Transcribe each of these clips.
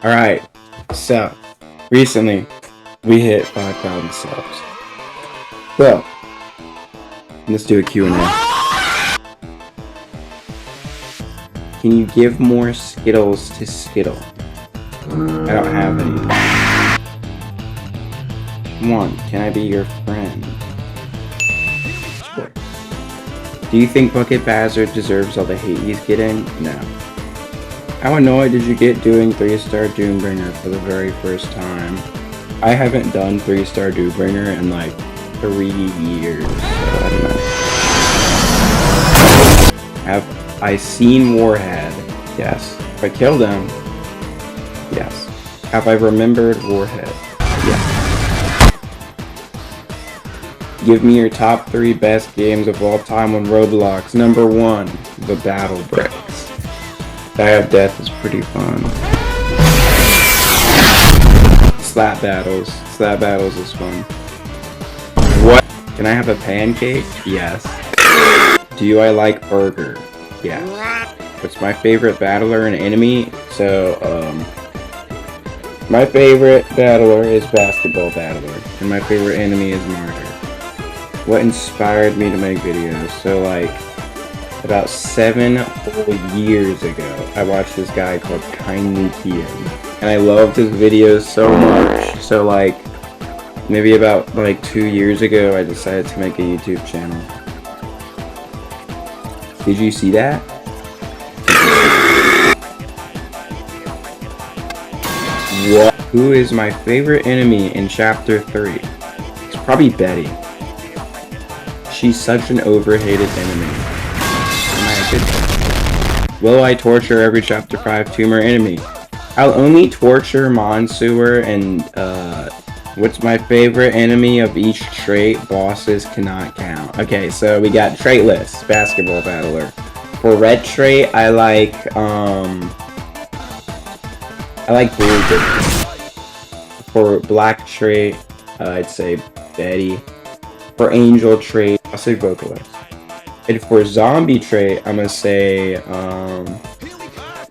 Alright, so recently we hit 5,000 subs. So let's do a Q&A. Can you give more Skittles to Skittle? I don't have any. Come on, can I be your friend? Sure. Do you think Bucket Bazard deserves all the hate he's getting? No. How annoyed did you get doing 3-star Doombringer for the very first time? I haven't done 3-star Doombringer in like 3 years, so I don't know. Have I seen Warhead? Yes. Have I killed him? Yes. Have I remembered Warhead? Yes. Give me your top 3 best games of all time on Roblox. Number 1, the Battle Bricks. Dive Death is pretty fun. Slap battles. Slap battles is fun. What? Can I have a pancake? Yes. Do I like burger? Yes. What's my favorite battler and enemy? So, my favorite battler is Basketball Battler, and my favorite enemy is Martyr. What inspired me to make videos? So, like, about 7 whole years ago, I watched this guy called Gaming QNA, and I loved his videos so much. So, like, maybe about, like, 2 years ago, I decided to make a YouTube channel. Did you see that? What? Who is my favorite enemy in Chapter 3? It's probably Betty. She's such an overhated enemy. Am I a good guy? Will I torture every Chapter 5 tumor enemy? I'll only torture Monsewer and, what's my favorite enemy of each trait? Bosses cannot count. Okay, so we got traitless, Basketball Battler. For red trait, I like Blue. For black trait, I'd say Betty. For angel trait, I'll say Vocalist. And for zombie trait, I'm gonna say,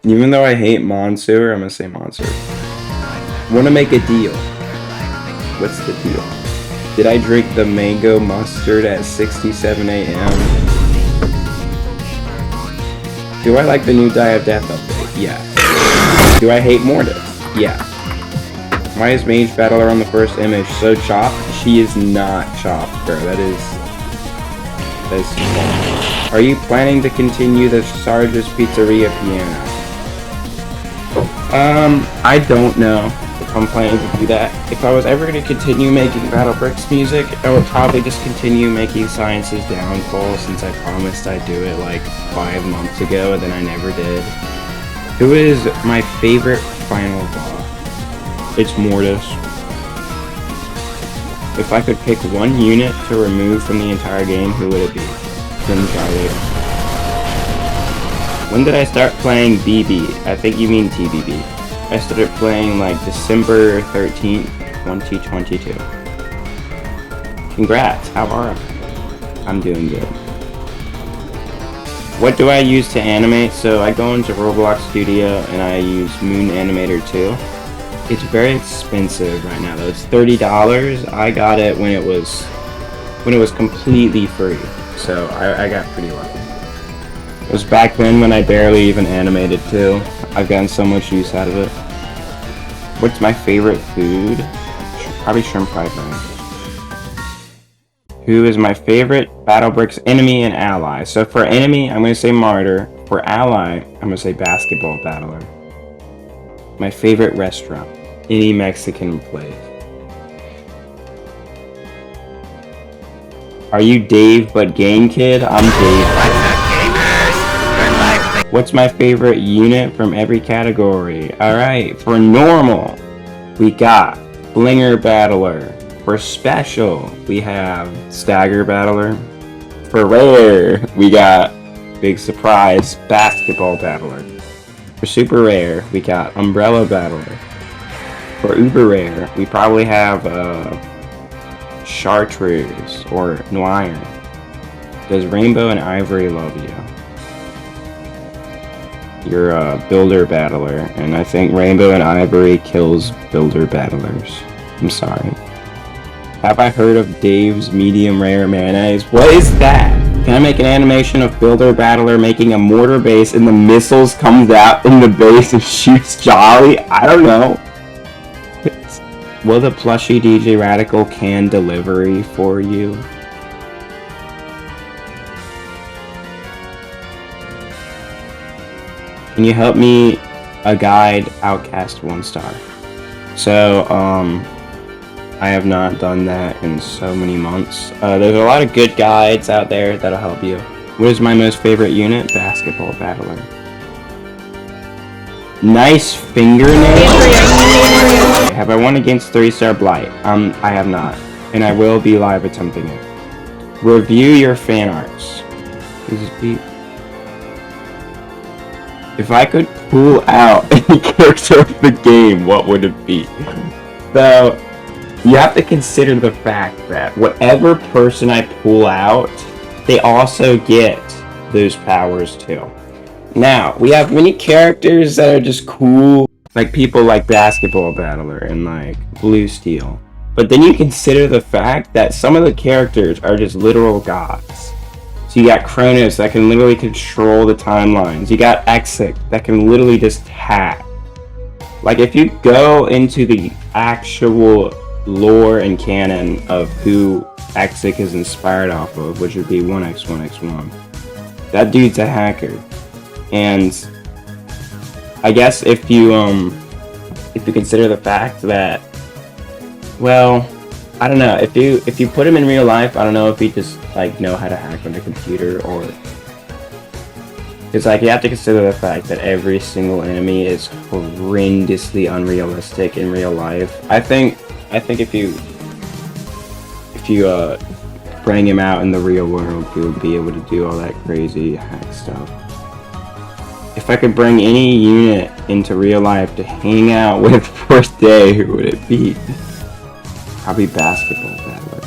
even though I hate Monsewer, I'm gonna say Monsewer. Wanna make a deal. What's the deal? Did I drink the mango mustard at 67 a.m.? Do I like the new Die of Death update? Yeah. Do I hate Mortis? Yeah. Why is Mage Battler on the first image so chopped? She is not chopped, bro. That is small. Are you planning to continue the Sarge's Pizzeria piano? I don't know if I'm planning to do that. If I was ever going to continue making Battle Bricks music, I would probably just continue making Science's Downfall, since I promised I'd do it like 5 months ago and then I never did. Who is my favorite final boss? It's Mortis. If I could pick one unit to remove from the entire game, who would it be? Then Charlie. When did I start playing BB? I think you mean TBB. I started playing like December 13th, 2022. Congrats, how are you? I'm doing good. What do I use to animate? So I go into Roblox Studio and I use Moon Animator 2. It's very expensive right now though. It's $30. I got it when it was completely free. So I got pretty lucky. It was back then when I barely even animated too. I've gotten so much use out of it. What's my favorite food? Probably shrimp fried rice. Who is my favorite Battle Bricks enemy and ally? So for enemy, I'm going to say Martyr. For ally, I'm going to say Basketball Battler. My favorite restaurant. Any Mexican place. Are you Dave but Game Kid? I'm Dave. What's my favorite unit from every category? Alright, for normal, we got Flinger Battler. For special, we have Stagger Battler. For rare, we got, big surprise, Basketball Battler. For super rare, we got Umbrella Battler. For uber rare, we probably have Chartreuse or Noir. Does Rainbow and Ivory love you? You're a builder battler, and I think Rainbow and Ivory kills builder battlers. I'm sorry. Have I heard of Dave's medium rare mayonnaise? What is that? Can I make an animation of builder battler making a mortar base and the missiles comes out in the base and shoots Jolly? I don't know. Will the plushie DJ Radical can delivery for you? Can you help me a guide Outcast 1 star? So, I have not done that in so many months. There's a lot of good guides out there that'll help you. What is my most favorite unit? Basketball battler. Nice fingernail. Have I won against 3-star Blight? I have not, and I will be live attempting it. Review your fan arts. This is Pete. If I could pull out any character of the game, what would it be? So, you have to consider the fact that whatever person I pull out, they also get those powers too. Now, we have many characters that are just cool, like people like Basketball Battler and like Blue Steel. But then you consider the fact that some of the characters are just literal gods. So you got Kronos that can literally control the timelines. You got Exic that can literally just hack. Like if you go into the actual lore and canon of who Exic is inspired off of, which would be 1x1x1, that dude's a hacker. And I guess if you consider the fact that, well, I don't know, if you put him in real life, I don't know if he just like know how to hack on the computer, or it's like you have to consider the fact that every single enemy is horrendously unrealistic in real life. I think if you bring him out in the real world, he would be able to do all that crazy hack stuff. If I could bring any unit into real life to hang out with for a day, who would it be? Probably Basketball Battler.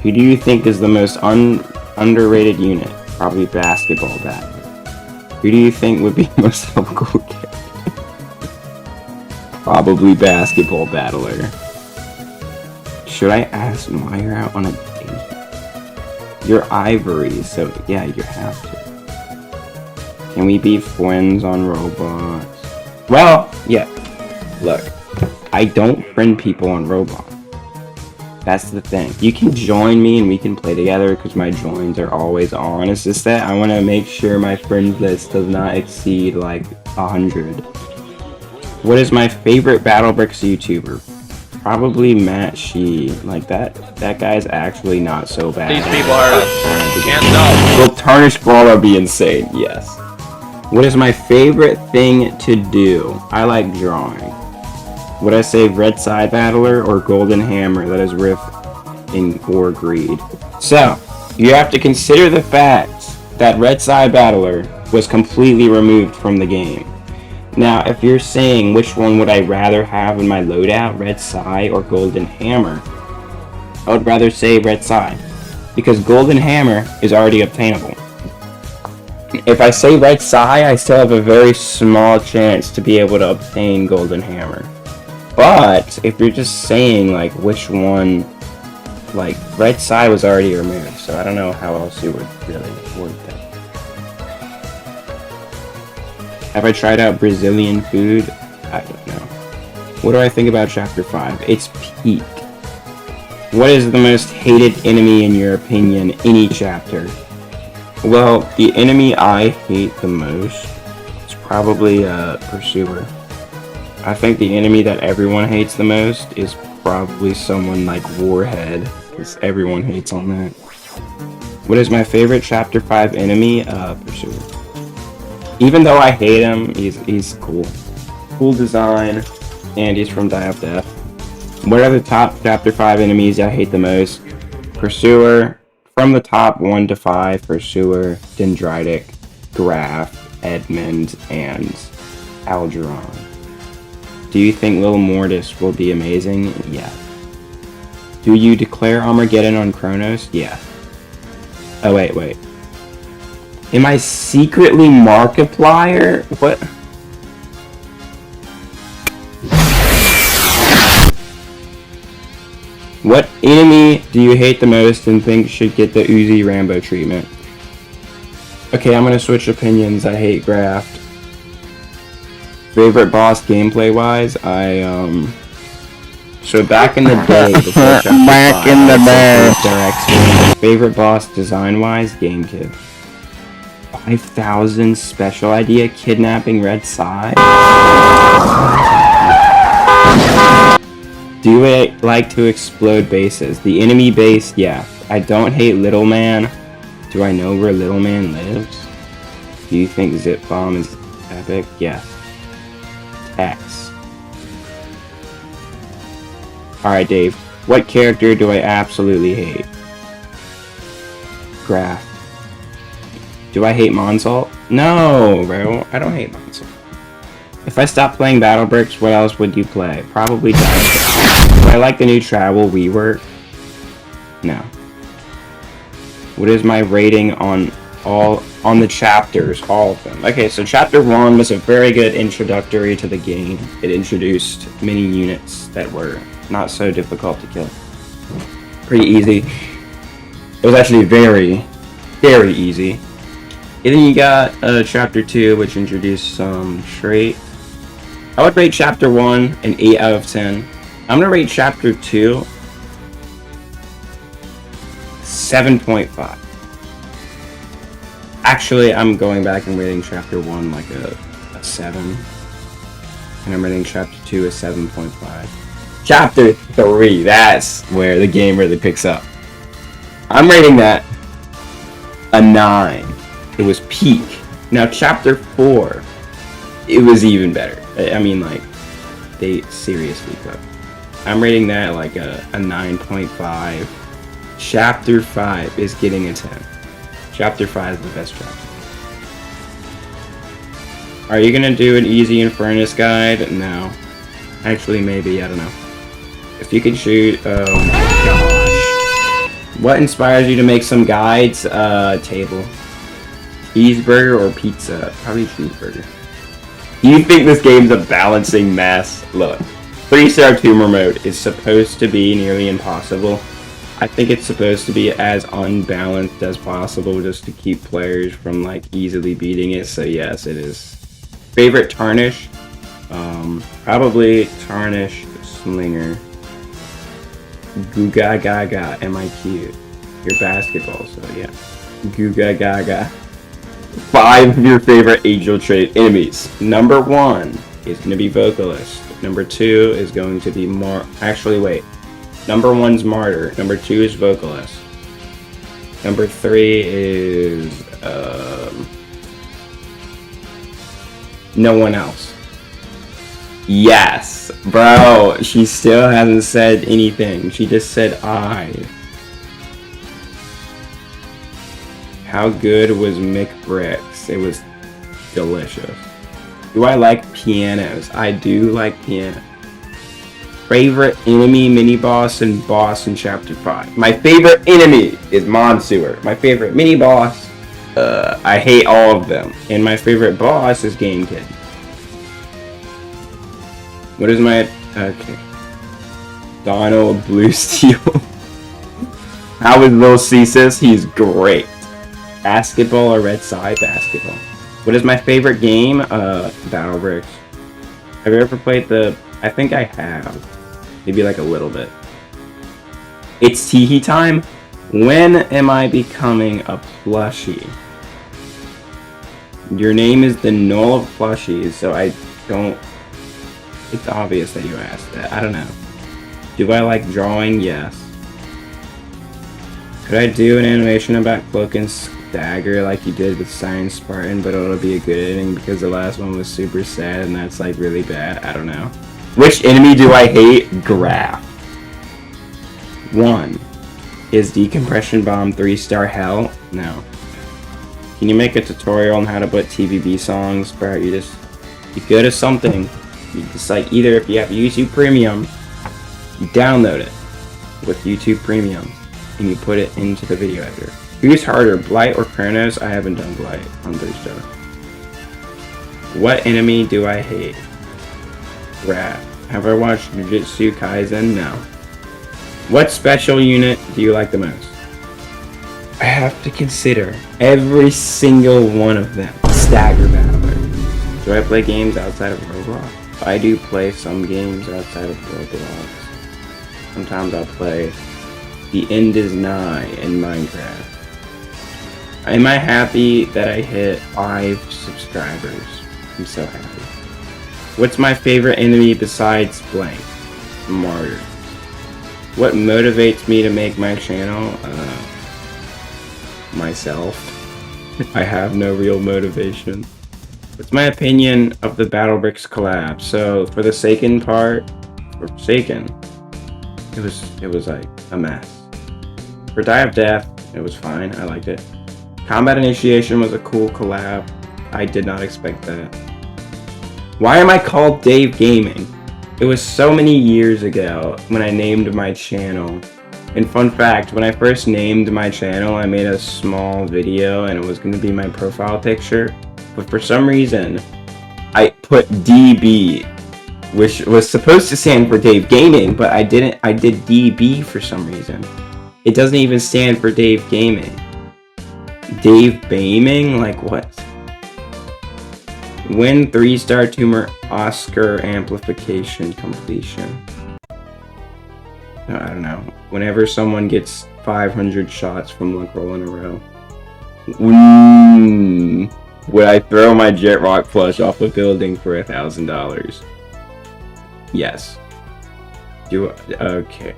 Who do you think is the most underrated unit? Probably Basketball Battler. Who do you think would be the most helpful character? Probably Basketball Battler. Should I ask Meyer out on a date? You're Ivory, so yeah, you have to. Can we be friends on Roblox? Well, yeah. Look, I don't friend people on Roblox. That's the thing. You can join me and we can play together because my joins are always on. It's just that I want to make sure my friends list does not exceed like 100. What is my favorite BattleBricks YouTuber? Probably Matt Shee. Like that guy's actually not so bad. These people are can't know. Will Tarnished Brawler be insane? Yes. What is my favorite thing to do? I like drawing. Would I say Red Side Battler or Golden Hammer? That is Rift or Greed. So, you have to consider the fact that Red Side Battler was completely removed from the game. Now, if you're saying which one would I rather have in my loadout, Red Side or Golden Hammer, I would rather say Red Side, because Golden Hammer is already obtainable. If I say Red Side, I still have a very small chance to be able to obtain Golden Hammer. But if you're just saying like which one, like Red Side was already removed, so I don't know how else you would really word that. Have I tried out Brazilian food? I don't know. What do I think about Chapter 5? It's peak. What is the most hated enemy in your opinion, any chapter? Well, the enemy I hate the most is probably Pursuer. I think the enemy that everyone hates the most is probably someone like Warhead, because everyone hates on that. What is my favorite Chapter 5 enemy? Pursuer. Even though I hate him, he's cool. Cool design, and he's from Die of Death. What are the top Chapter 5 enemies I hate the most? Pursuer. From the top 1 to 5, Pursuer, Dendritic, Graph, Edmund, and Algeron. Do you think Lil Mortis will be amazing? Yeah. Do you declare Armageddon on Kronos? Yeah. Oh, wait. Am I secretly Markiplier? What? What enemy do you hate the most and think should get the Uzi Rambo treatment? Okay, I'm gonna switch opinions. I hate Graft. Favorite boss gameplay wise, so back in the day, before Chapter 5, back in the day. Favorite boss design wise, Game Kid. 5,000 special idea kidnapping Red Side. Do I like to explode bases? The enemy base, yeah. I don't hate Little Man. Do I know where Little Man lives? Do you think Zip Bomb is epic? Yes. X. Alright, Dave. What character do I absolutely hate? Graph. Do I hate Monsalt? No, bro. I don't hate Monsalt. If I stopped playing Battle Bricks, what else would you play? Probably DIABOLICAL. Do I like the new travel rework? No. What is my rating on the chapters? All of them. Okay, so chapter 1 was a very good introductory to the game. It introduced many units that were not so difficult to kill. Pretty easy. It was actually very, very easy. And then you got chapter 2, which introduced some traits. I would rate chapter 1 an 8 out of 10. I'm gonna rate chapter 2 7.5. Actually, I'm going back and rating chapter 1 like a 7. And I'm rating chapter 2 a 7.5. Chapter 3, that's where the game really picks up. I'm rating that a 9. It was peak. Now chapter 4, it was even better. I mean, like, they seriously cooked. I'm rating that like a 9.5. Chapter 5 is getting a 10. Chapter 5 is the best chapter. Are you gonna do an easy Infernus guide? No. Actually, maybe, I don't know. If you could shoot, oh my gosh. What inspires you to make some guides? Table. Cheeseburger or pizza? Probably cheeseburger. Do you think this game's a balancing mess? Look, 3-star tumor mode is supposed to be nearly impossible. I think it's supposed to be as unbalanced as possible just to keep players from like easily beating it, so yes, it is. Favorite Tarnish? Probably Tarnish Slinger. Googa Gaga, am I cute? You're basketball, so yeah. Googa Gaga. 5 of your favorite angel trait enemies. Number 1 is going to be Vocalist. Number 2 is going to be Actually, wait. Number 1's Martyr. Number 2 is Vocalist. Number 3 is no one else. Yes, bro. She still hasn't said anything. She just said I. How good was McBricks? It was delicious. Do I like pianos? I do like piano. Favorite enemy, mini boss, and boss in chapter 5. My favorite enemy is Monsewer. My favorite mini boss, I hate all of them. And my favorite boss is Game Kid. What is my... Okay. Donald Blue Steel. How is Lil Ceasus? He's great. Basketball or Red Side? Basketball. What is my favorite game? Battle Bricks. Have you ever played the... I think I have. Maybe like a little bit. It's Teehee time? When am I becoming a plushie? Your name is the Null of Plushies, so I don't... It's obvious that you asked that. I don't know. Do I like drawing? Yes. Could I do an animation about Cloak and Dagger like you did with Science Spartan, but it'll be a good ending because the last one was super sad and that's like really bad? I don't know. Which enemy do I hate? Graph. 1. Is Decompression Bomb 3-star hell? No. Can you make a tutorial on how to put TVB songs? Bro, you go to something. You just like either if you have YouTube Premium, you download it with YouTube Premium and you put it into the video editor. Who's harder, Blight or Kronos? I haven't done Blight on Thursday. What enemy do I hate? Rat. Have I watched Jujutsu Kaisen? No. What special unit do you like the most? I have to consider every single one of them. Stagger Battler. Do I play games outside of Roblox? I do play some games outside of Roblox. Sometimes I'll play The End is Nigh in Minecraft. Am I happy that I hit 5 subscribers? I'm so happy. What's my favorite enemy besides blank? Martyr. What motivates me to make my channel? Myself. I have no real motivation. What's my opinion of the BattleBricks collab? So for the Forsaken part, it was like a mess. For Die of Death, it was fine. I liked it. Combat Initiation was a cool collab. I did not expect that. Why am I called Dave Gaming? It was so many years ago when I named my channel. And fun fact, when I first named my channel, I made a small video and it was going to be my profile picture. But for some reason, I put DB, which was supposed to stand for Dave Gaming, but I didn't. I did DB for some reason. It doesn't even stand for Dave Gaming. Dave Gaming? Like what? Win 3-star tumor Oscar amplification completion. No, I don't know. Whenever someone gets 500 shots from luck roll in a row. Would I throw my Jet Rock plush off a building for $1,000? Yes. Okay.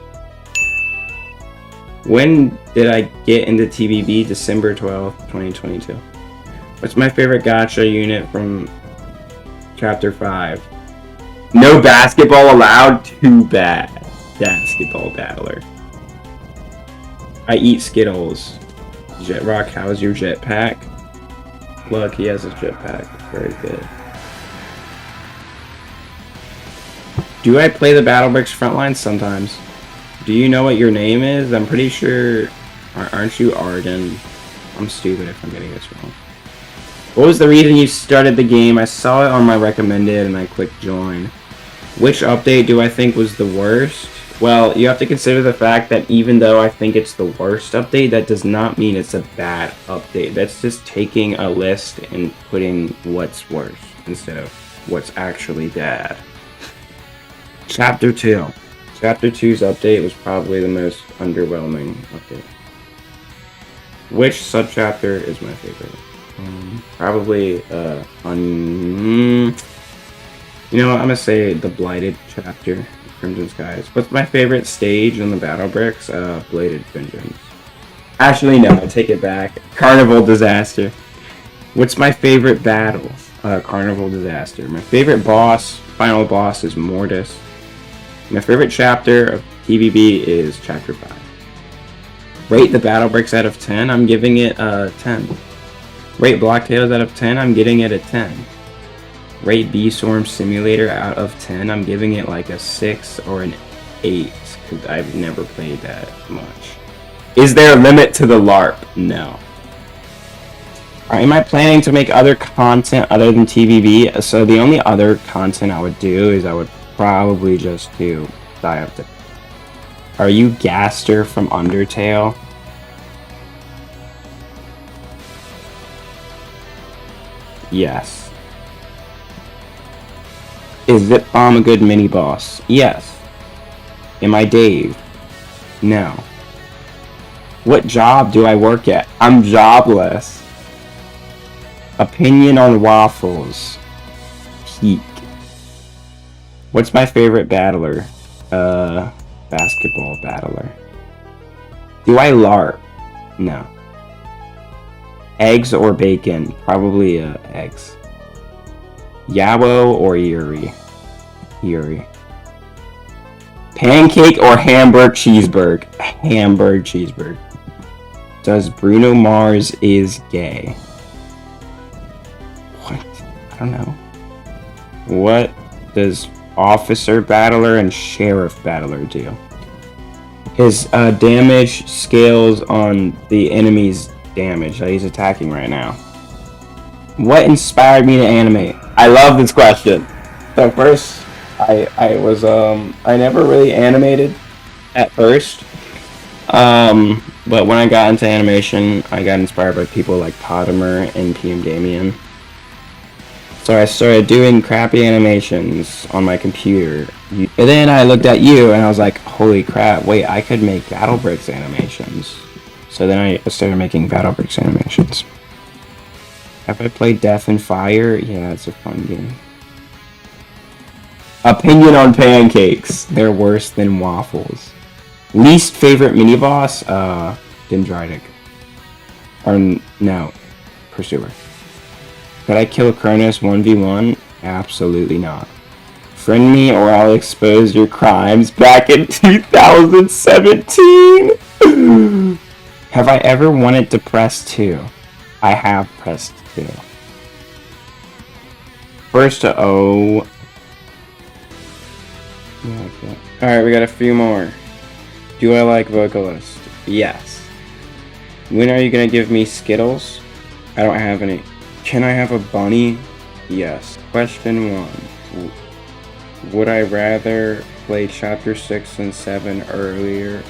When did I get into TBB? December 12th, 2022. What's my favorite gacha unit from Chapter 5? No basketball allowed? Too bad. Basketball battler. I eat Skittles. Jet Rock, how's your jetpack? Look, he has a jetpack. Very good. Do I play the BattleBricks Frontline? Sometimes. Do you know what your name is? I'm pretty sure... Aren't you Arden? I'm stupid if I'm getting this wrong. What was the reason you started the game? I saw it on my recommended and I clicked join. Which update do I think was the worst? Well, you have to consider the fact that even though I think it's the worst update, that does not mean it's a bad update. That's just taking a list and putting what's worse instead of what's actually bad. Chapter 2. Chapter 2's update was probably the most underwhelming update. Which subchapter is my favorite? Probably, you know what, I'm gonna say the Blighted chapter, Crimson Skies. What's my favorite stage in the BattleBricks? Bladed Vengeance. Actually, no, I take it back. Carnival Disaster. What's my favorite battle? Carnival Disaster. My favorite boss, final boss, is Mortis. My favorite chapter of TBB is Chapter 5. Rate the BattleBricks out of 10, I'm giving it a 10. Rate Blocktails out of 10, I'm getting it a 10. Rate B-Storm Simulator out of 10, I'm giving it like a 6 or an 8, because I've never played that much. Is there a limit to the LARP? No. Alright, am I planning to make other content other than TBB? So the only other content I would do is I would probably just do Die of Death. Are you Gaster from Undertale? Yes. Is Zip Bomb a good mini boss? Yes. Am I Dave? No. What job do I work at? I'm jobless. Opinion on waffles. Peak. What's my favorite battler? Basketball battler. Do I LARP? No. Eggs or bacon? Probably eggs. Yawo or Yuri? Yuri. Pancake or Hamburg cheeseburger? Hamburg cheeseburger. Does Bruno Mars is gay? What? I don't know. What does Officer Battler and Sheriff Battler do? His damage scales on the enemy's damage that he's attacking right now. What inspired me to animate? I love this question. So first, I never really animated at first. But when I got into animation, I got inspired by people like Potimer and PM Damien. So I started doing crappy animations on my computer. And then I looked at you and I was like, holy crap, wait, I could make Battlebricks animations. So then I started making Battlebricks animations. Have I played Death and Fire? Yeah, it's a fun game. Opinion on pancakes. They're worse than waffles. Least favorite mini-boss? Dendritic. Or, no. Pursuer. Could I kill Cronus 1v1? Absolutely not. Friend me or I'll expose your crimes back in 2017! Have I ever wanted to press 2? I have pressed 2. First to O. Yeah, okay. Alright, we got a few more. Do I like Vocalist? Yes. When are you gonna give me Skittles? I don't have any. Can I have a bunny? Yes. Question 1. Would I rather play Chapter 6 and 7 earlier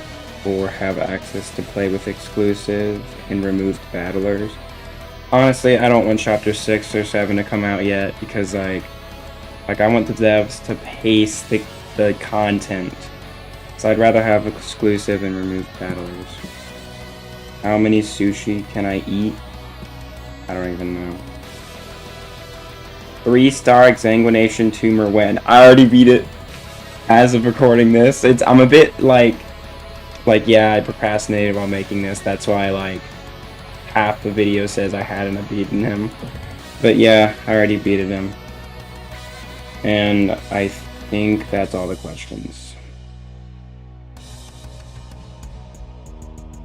or have access to play with exclusive and removed battlers? Honestly, I don't want Chapter 6 or 7 to come out yet because like I want the devs to pace the content. So I'd rather have exclusive and removed battlers. How many sushi can I eat? I don't even know. 3-star exsanguination tumor when I already beat it as of recording this. I'm a bit like yeah, I procrastinated while making this. That's why like half the video says I hadn't beaten him. But yeah, I already beaten him. And I think that's all the questions.